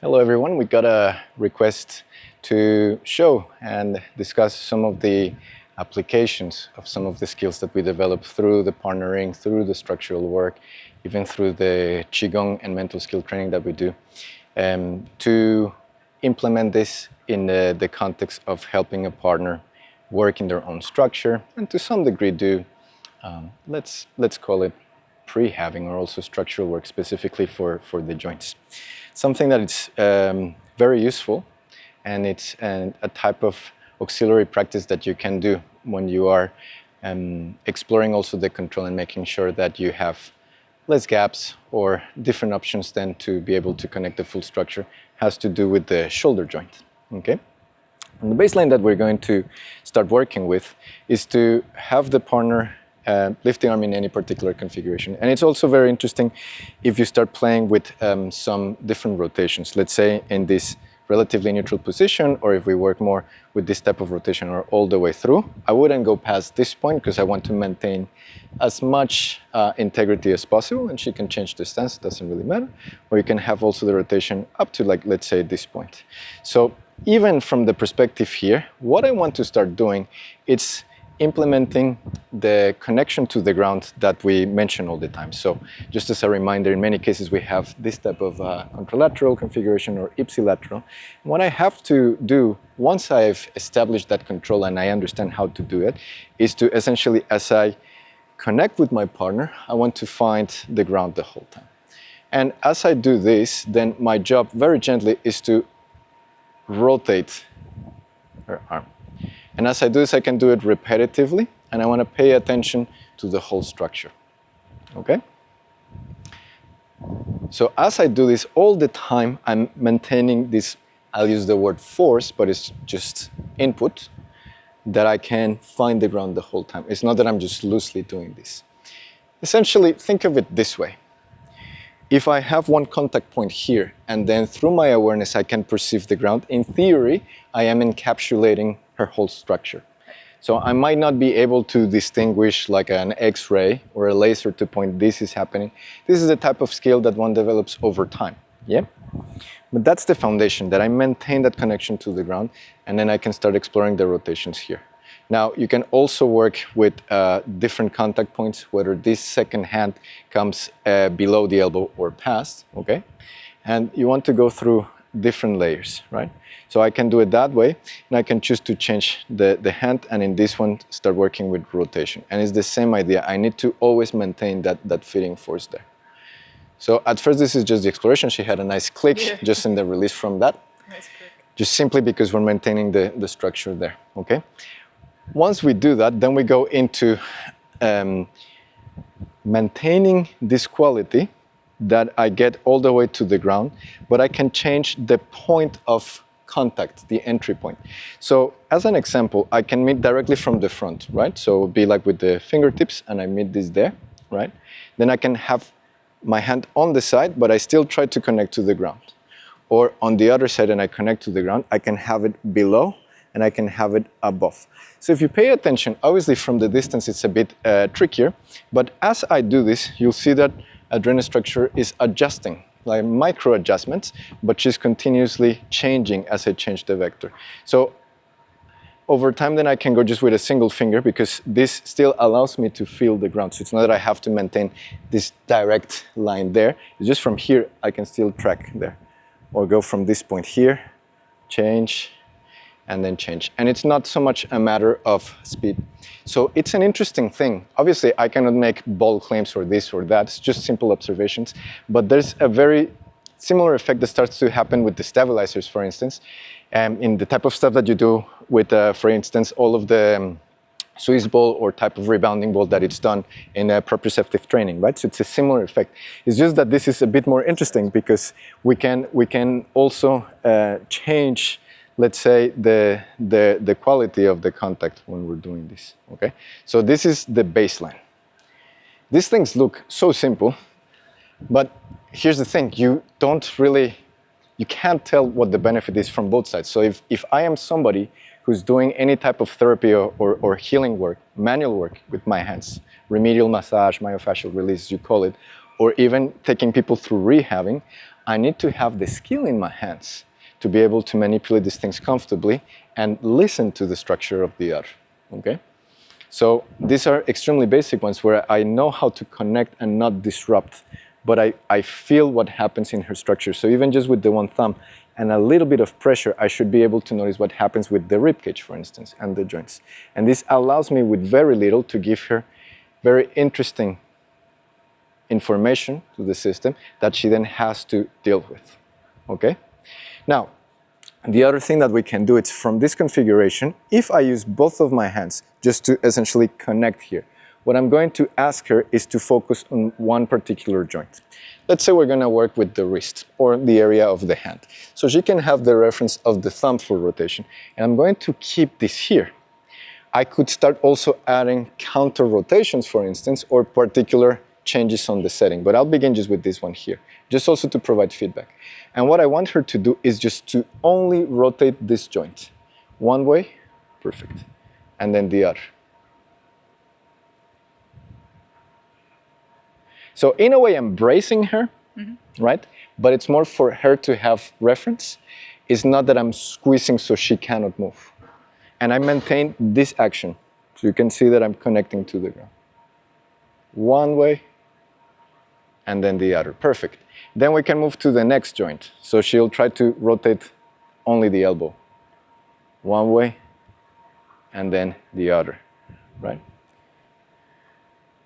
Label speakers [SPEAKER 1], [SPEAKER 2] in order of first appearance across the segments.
[SPEAKER 1] Hello everyone, we got a request to show and discuss some of the applications of some of the skills that we develop through the partnering, through the structural work, even through the Qigong and mental skill training that we do, to implement this in the context of helping a partner work in their own structure and to some degree do, let's call it prehaving or also structural work specifically for the joints. Something that is very useful, and it's a type of auxiliary practice that you can do when you are exploring also the control and making sure that you have less gaps or different options then to be able to connect the full structure. Has to do with the shoulder joint. Okay, and the baseline that we're going to start working with is to have the partner lift the arm in any particular configuration. And it's also very interesting if you start playing with some different rotations. Let's say in this relatively neutral position, or if we work more with this type of rotation or all the way through. I wouldn't go past this point because I want to maintain as much integrity as possible, and she can change the stance, doesn't really matter. Or you can have also the rotation up to, like, let's say this point. So even from the perspective here, what I want to start doing, it's implementing the connection to the ground that we mention all the time. So just as a reminder, in many cases we have this type of contralateral configuration or ipsilateral. What I have to do once I've established that control and I understand how to do it is to essentially, as I connect with my partner, I want to find the ground the whole time. And as I do this, then my job very gently is to rotate her arm. And as I do this, I can do it repetitively, and I want to pay attention to the whole structure, okay? So as I do this all the time, I'm maintaining this, I'll use the word force, but it's just input, that I can find the ground the whole time. It's not that I'm just loosely doing this. Essentially, think of it this way. If I have one contact point here, and then through my awareness I can perceive the ground, in theory, I am encapsulating her whole structure. So I might not be able to distinguish like an X-ray or a laser to point this is happening. This is the type of skill that one develops over time, yeah? But that's the foundation, that I maintain that connection to the ground, and then I can start exploring the rotations here. Now, you can also work with different contact points, whether this second hand comes below the elbow or past, okay? And you want to go through different layers, right? So I can do it that way, and I can choose to change the hand, and in this one, start working with rotation. And it's the same idea. I need to always maintain that fitting force there. So at first, this is just the exploration. She had a nice click just in the release from that.
[SPEAKER 2] Nice click.
[SPEAKER 1] Just simply because we're maintaining the structure there, okay? Once we do that, then we go into maintaining this quality that I get all the way to the ground, but I can change the point of contact, the entry point. So as an example, I can meet directly from the front, right? So it would be like with the fingertips, and I meet this there, right? Then I can have my hand on the side, but I still try to connect to the ground. Or on the other side, and I connect to the ground, I can have it below, and I can have it above. So if you pay attention, obviously from the distance it's a bit trickier, but as I do this, you'll see that Adrena's structure is adjusting, like micro adjustments, but she's continuously changing as I change the vector. So over time then I can go just with a single finger, because this still allows me to feel the ground. So it's not that I have to maintain this direct line there. It's just from here I can still track there. Or go from this point here, change, and then change. And it's not so much a matter of speed. So it's an interesting thing. Obviously, I cannot make bold claims or this or that. It's just simple observations. But there's a very similar effect that starts to happen with the stabilizers, for instance, in the type of stuff that you do with, for instance, all of the Swiss ball or type of rebounding ball that it's done in proprioceptive training, right? So it's a similar effect. It's just that this is a bit more interesting because we can also change, let's say, the quality of the contact when we're doing this, okay? So this is the baseline. These things look so simple, but here's the thing, you can't tell what the benefit is from both sides. So if I am somebody who's doing any type of therapy or healing work, manual work with my hands, remedial massage, myofascial release, you call it, or even taking people through rehabbing, I need to have the skill in my hands to be able to manipulate these things comfortably and listen to the structure of the other, okay? So these are extremely basic ones where I know how to connect and not disrupt, but I feel what happens in her structure. So even just with the one thumb and a little bit of pressure, I should be able to notice what happens with the ribcage, for instance, and the joints. And this allows me with very little to give her very interesting information to the system that she then has to deal with, okay? Now, the other thing that we can do is from this configuration, if I use both of my hands just to essentially connect here, what I'm going to ask her is to focus on one particular joint. Let's say we're going to work with the wrist or the area of the hand. So she can have the reference of the thumb for rotation, and I'm going to keep this here. I could start also adding counter rotations, for instance, or particular changes on the setting, but I'll begin just with this one here, just also to provide feedback. And what I want her to do is just to only rotate this joint. One way, perfect, and then the other. So in a way, I'm bracing her, right? But it's more for her to have reference. It's not that I'm squeezing so she cannot move. And I maintain this action. So you can see that I'm connecting to the ground. One way, and then the other. Perfect. Then we can move to the next joint. So she'll try to rotate only the elbow. One way, and then the other, right?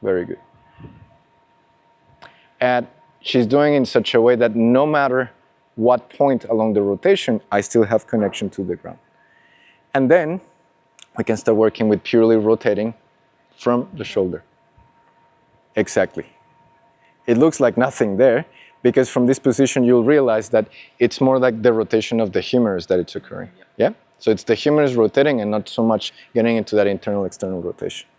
[SPEAKER 1] Very good. And she's doing it in such a way that no matter what point along the rotation, I still have connection to the ground. And then we can start working with purely rotating from the shoulder. Exactly. It looks like nothing there, because from this position you'll realize that it's more like the rotation of the humerus that it's occurring. Yeah? So it's the humerus rotating and not so much getting into that internal-external rotation.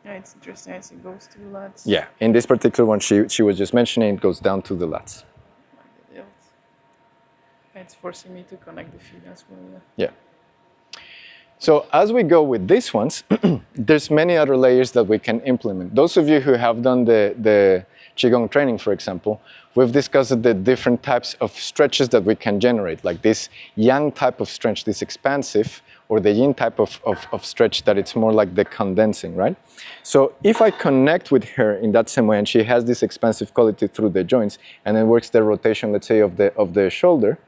[SPEAKER 2] Yeah, it's interesting as it goes to the lats.
[SPEAKER 1] Yeah, in this particular one she was just mentioning, it goes down to the lats.
[SPEAKER 2] It's forcing me to connect the feet as well.
[SPEAKER 1] Yeah. So as we go with these ones, there's many other layers that we can implement. Those of you who have done the Qigong training, for example, we've discussed the different types of stretches that we can generate, like this yang type of stretch, this expansive, or the yin type of stretch that it's more like the condensing, right? So if I connect with her in that same way, and she has this expansive quality through the joints, and then works the rotation, let's say, of the shoulder,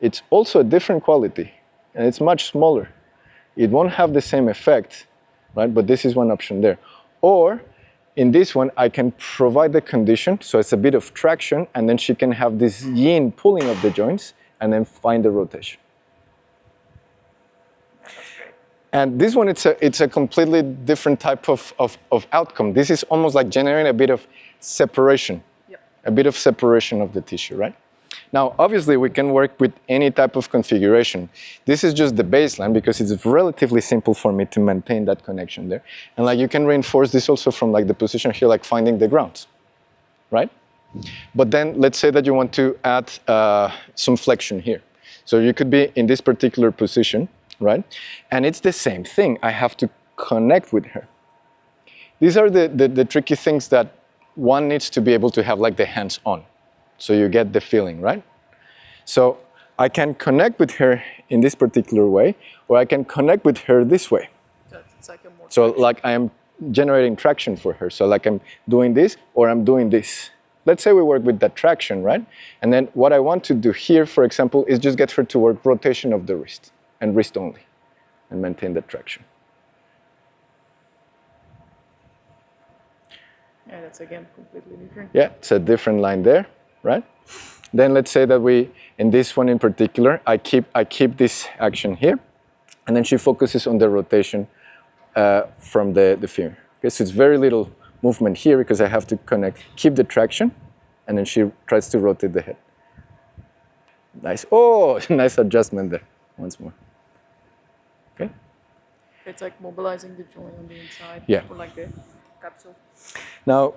[SPEAKER 1] it's also a different quality. And it's much smaller. It won't have the same effect, right? But this is one option there. Or in this one, I can provide the condition, so it's a bit of traction, and then she can have this yin pulling of the joints, and then find the rotation. And this one, it's a completely different type of outcome. This is almost like generating a bit of separation, a bit of separation of the tissue, right? Now, obviously, we can work with any type of configuration. This is just the baseline because it's relatively simple for me to maintain that connection there. And like you can reinforce this also from like the position here, like finding the ground, right? But then let's say that you want to add some flexion here. So you could be in this particular position, right? And it's the same thing. I have to connect with her. These are the tricky things that one needs to be able to have like the hands on. So you get the feeling, right? So I can connect with her in this particular way, or I can connect with her this way.
[SPEAKER 2] It's like a more
[SPEAKER 1] So like I am generating traction for her. So like I'm doing this, or I'm doing this. Let's say we work with that traction, right? And then what I want to do here, for example, is just get her to work rotation of the wrist, and wrist only, and maintain that traction.
[SPEAKER 2] Yeah, that's again completely different.
[SPEAKER 1] Yeah, it's a different line there. Right? Then let's say that in this one in particular, I keep this action here, and then she focuses on the rotation from the femur. Okay, so it's very little movement here because I have to keep the traction, and then she tries to rotate the head. Nice. Oh, nice adjustment there. Once more. Okay.
[SPEAKER 2] It's like mobilizing the joint on the inside.
[SPEAKER 1] Yeah.
[SPEAKER 2] Or like the capsule.
[SPEAKER 1] Now,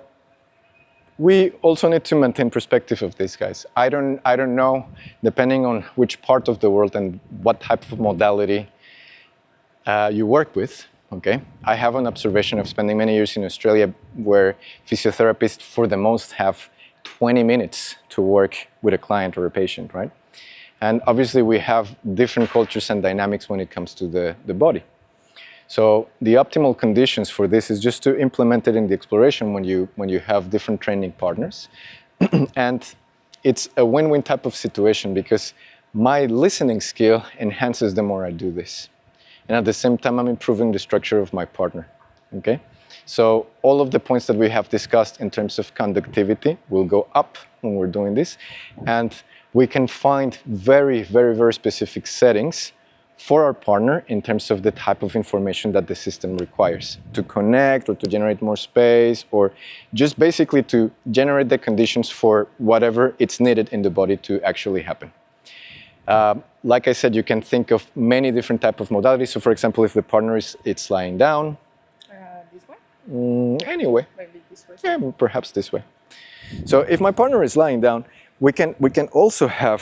[SPEAKER 1] we also need to maintain perspective of these guys. I don't know, depending on which part of the world and what type of modality you work with, okay? I have an observation of spending many years in Australia where physiotherapists, for the most, have 20 minutes to work with a client or a patient, right? And obviously we have different cultures and dynamics when it comes to the body. So the optimal conditions for this is just to implement it in the exploration when you have different training partners. And it's a win-win type of situation because my listening skill enhances the more I do this. And at the same time, I'm improving the structure of my partner, okay? So all of the points that we have discussed in terms of conductivity will go up when we're doing this. And we can find very, very, very specific settings for our partner in terms of the type of information that the system requires to connect or to generate more space or just basically to generate the conditions for whatever it's needed in the body to actually happen. Like I said, you can think of many different types of modalities. So for example, if the partner it's lying down.
[SPEAKER 2] This way?
[SPEAKER 1] Anyway.
[SPEAKER 2] Maybe this way.
[SPEAKER 1] Yeah, perhaps this way. So if my partner is lying down, we can also have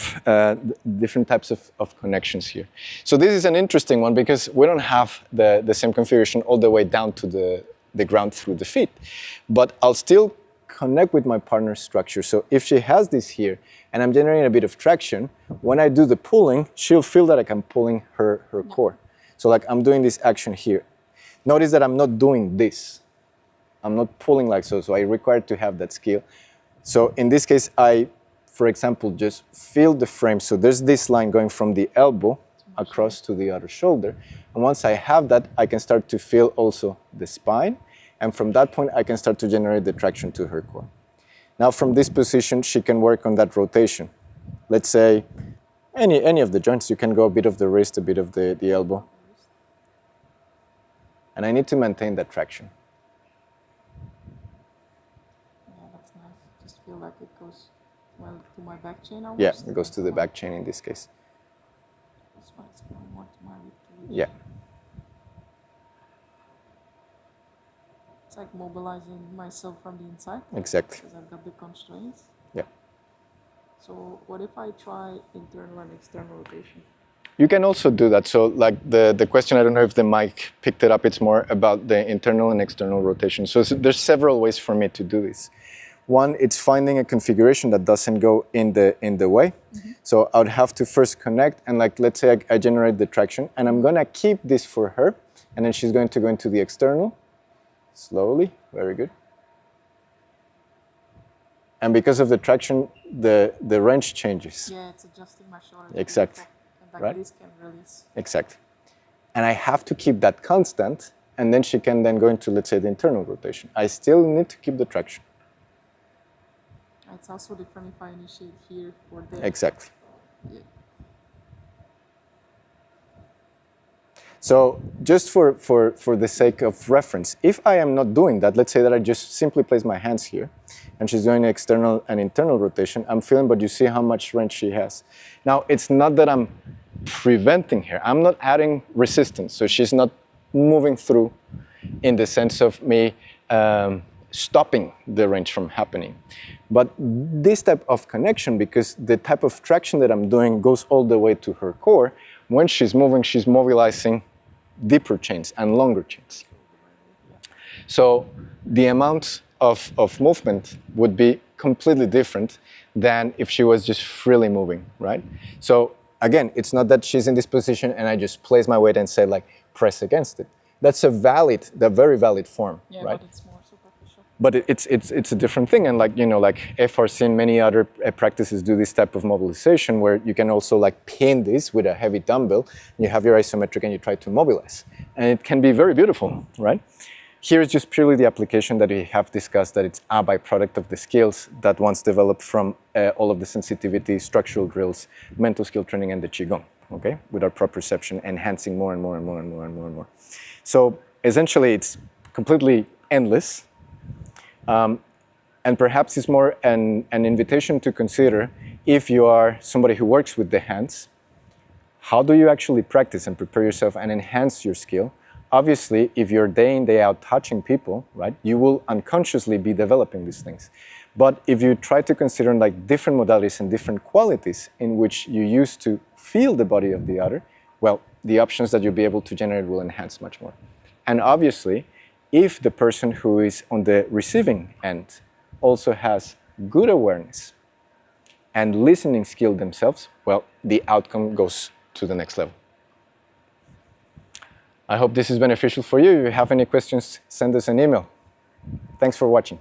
[SPEAKER 1] different types of connections here. So this is an interesting one because we don't have the same configuration all the way down to the ground through the feet. But I'll still connect with my partner's structure. So if she has this here and I'm generating a bit of traction, when I do the pulling, she'll feel that I'm pulling her core. So like I'm doing this action here. Notice that I'm not doing this. I'm not pulling like so. So I require to have that skill. So in this case, I, for example, just feel the frame. So there's this line going from the elbow across to the other shoulder. And once I have that, I can start to feel also the spine. And from that point, I can start to generate the traction to her core. Now from this position, she can work on that rotation. Let's say any of the joints, you can go a bit of the wrist, a bit of the elbow. And I need to maintain that traction.
[SPEAKER 2] Yeah, that's nice. Just feel like it goes well to my back chain almost.
[SPEAKER 1] Yeah, it goes to the back chain in this case.
[SPEAKER 2] That's why it's going more to my rib.
[SPEAKER 1] Yeah.
[SPEAKER 2] It's like mobilizing myself from the inside.
[SPEAKER 1] Exactly.
[SPEAKER 2] Because I've got the constraints.
[SPEAKER 1] Yeah.
[SPEAKER 2] So what if I try internal and external rotation?
[SPEAKER 1] You can also do that. So like the question, I don't know if the mic picked it up, it's more about the internal and external rotation. So there's several ways for me to do this. One, it's finding a configuration that doesn't go in the way. Mm-hmm. So I would have to first connect and like, let's say I generate the traction and I'm gonna keep this for her and then she's going to go into the external, slowly, very good. And because of the traction, the range changes.
[SPEAKER 2] Yeah, it's adjusting my shoulder.
[SPEAKER 1] Exactly.
[SPEAKER 2] And
[SPEAKER 1] right?
[SPEAKER 2] This can release.
[SPEAKER 1] Exactly. And I have to keep that constant and then she can then go into, let's say, the internal rotation. I still need to keep the traction.
[SPEAKER 2] It's also different if I initiate here or there.
[SPEAKER 1] Exactly.
[SPEAKER 2] Yeah.
[SPEAKER 1] So just for the sake of reference, if I am not doing that, let's say that I just simply place my hands here and she's doing external and internal rotation, I'm feeling, but you see how much range she has. Now, it's not that I'm preventing her. I'm not adding resistance. So she's not moving through in the sense of me stopping the range from happening. But this type of connection, because the type of traction that I'm doing goes all the way to her core, when she's moving, she's mobilizing deeper chains and longer chains. So the amount of movement would be completely different than if she was just freely moving, right? So again, it's not that she's in this position and I just place my weight and say like, press against it. That's a very valid form,
[SPEAKER 2] yeah,
[SPEAKER 1] right?
[SPEAKER 2] But it's more superficial.
[SPEAKER 1] But it's a different thing, and like like FRC and many other practices do this type of mobilization where you can also like pin this with a heavy dumbbell. You have your isometric and you try to mobilize, and it can be very beautiful, right? Here is just purely the application that we have discussed, that it's a byproduct of the skills that once developed from all of the sensitivity, structural drills, mental skill training, and the Qigong, okay? With our proprioception enhancing more and more and more and more and more and more. So essentially it's completely endless. And perhaps it's more an invitation to consider, if you are somebody who works with the hands, how do you actually practice and prepare yourself and enhance your skill? Obviously, if you're day in, day out touching people, right, you will unconsciously be developing these things. But if you try to consider like different modalities and different qualities in which you use to feel the body of the other, well, the options that you'll be able to generate will enhance much more. And obviously, if the person who is on the receiving end also has good awareness, and listening skill themselves, well, the outcome goes to the next level. I hope this is beneficial for you. If you have any questions, send us an email. Thanks for watching.